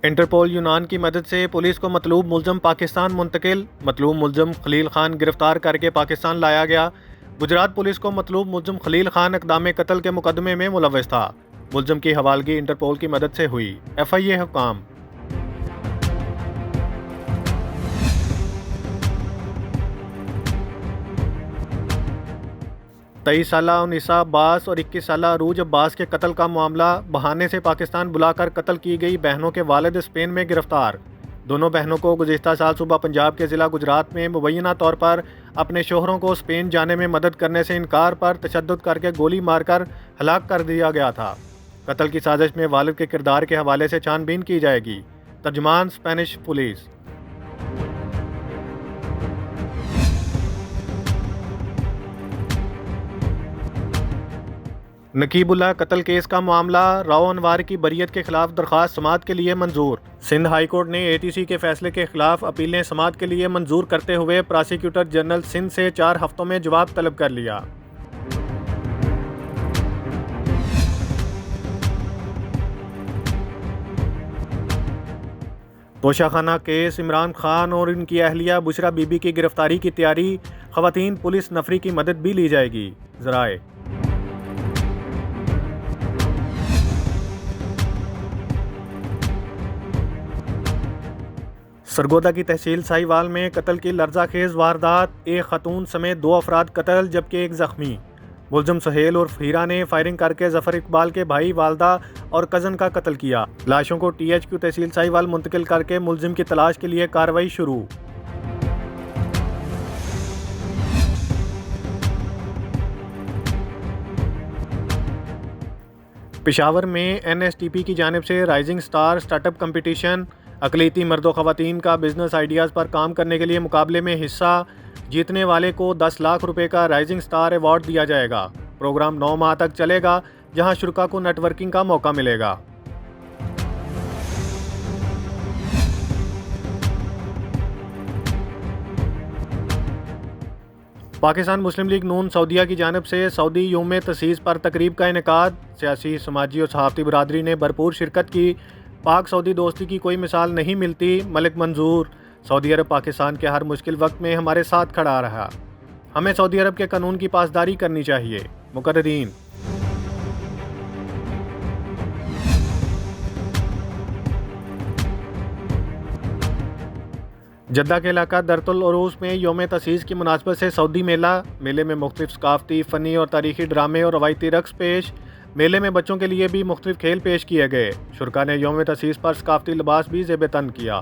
Interpole यूनान की मदद से पुलिस को मतलूब मुलजम पाकिस्तान मुंतकिल। मतलूब मुलजम खलील खान गिरफ्तार करके पाकिस्तान लाया गया। गुजरात पुलिस को मतलूब मुलजम खलील खान इक़दाम कत्ल के मुकदमे में मुलव्वस था। मुलजम की हवालगी इंटरपोल की मदद से हुई। FIA हुकाम। 23 साला उनिसा अब्बास और 21 साला अरूज अब्बास के कत्ल का मामला बहाने से पाकिस्तान बुलाकर कत्ल की गई बहनों के वालिद स्पेन में गिरफ्तार। दोनों बहनों को गुज़िश्ता साल सुबह पंजाब के ज़िला गुजरात में मुबैना तौर पर अपने शोहरों को स्पेन जाने में मदद करने से इनकार पर तशद्दुद करके गोली मारकर हलाक कर दिया गया था। कत्ल की साजिश में वालिद के किरदार के हवाले से छानबीन की जाएगी। तर्जुमान स्पेनिश पुलिस। नकीबुल्लाह कत्ल केस का मामला राव अनवार की बरियत के खिलाफ दरख्वास्त समाअत के लिए मंजूर। सिंध हाई कोर्ट ने ATC के फैसले के खिलाफ अपीलें समाअत के लिए मंजूर करते हुए प्रोसिक्यूटर जनरल सिंध से 4 हफ्तों में जवाब तलब कर लिया। तोशाखाना केस इमरान खान और इनकी अहलिया बुशरा बीबी की गिरफ्तारी की तैयारी। खवातीन पुलिस नफरी की मदद भी ली जाएगी। ज़राए सरगोदा की तहसील साहिवाल में कत्ल की लर्जाखेज वारदात। एक खतून समेत 2 अफराद कत्ल जबकि एक जख्मी। मुलजम सुहेल और हीरा ने फायरिंग करके जफर इकबाल के भाई, वालदा और कज़न का कत्ल किया। लाशों को THQ तहसील साहिवाल मुंतकिल करके मुलजिम की तलाश के लिए कार्रवाई शुरू। पेशावर में NSTP की जानिब से राइजिंग स्टार स्टार्टअप कंपटीशन। अकलीती मर्दों खवातीन का बिजनेस आइडियाज़ पर काम करने के लिए मुकाबले में हिस्सा। जीतने वाले को 10 लाख रुपए का राइजिंग स्टार अवार्ड दिया जाएगा। प्रोग्राम 9 माह तक चलेगा, जहां शुरा को नेटवर्किंग का मौका मिलेगा। पाकिस्तान मुस्लिम लीग नून सऊदीया की जानिब से सऊदी यौम तसीस पर तकरीब का इनेकाद। सियासी, समाजी और सहाफ़ती बरादरी ने भरपूर शिरकत की। पाक सऊदी दोस्ती की कोई मिसाल नहीं मिलती। मलिक मंजूर। सऊदी अरब पाकिस्तान के हर मुश्किल वक्त में हमारे साथ खड़ा रहा। हमें सऊदी अरब के कानून की पासदारी करनी चाहिए। मुकर्ररीन। जद्दा के इलाका दरतुल उरूस में यौम तसीस की मुनासबत से सऊदी मेले में मुख्तलिफ सकाफ़ती, फ़नी और तारीख़ी ड्रामे और रवायती रक़्स पेश। मेले में बच्चों के लिए भी मुख्तलिफ खेल पेश किए गए। शुरा ने यौम तसीस पर सकाफ़ती लिबास भी ज़ेब तन किया।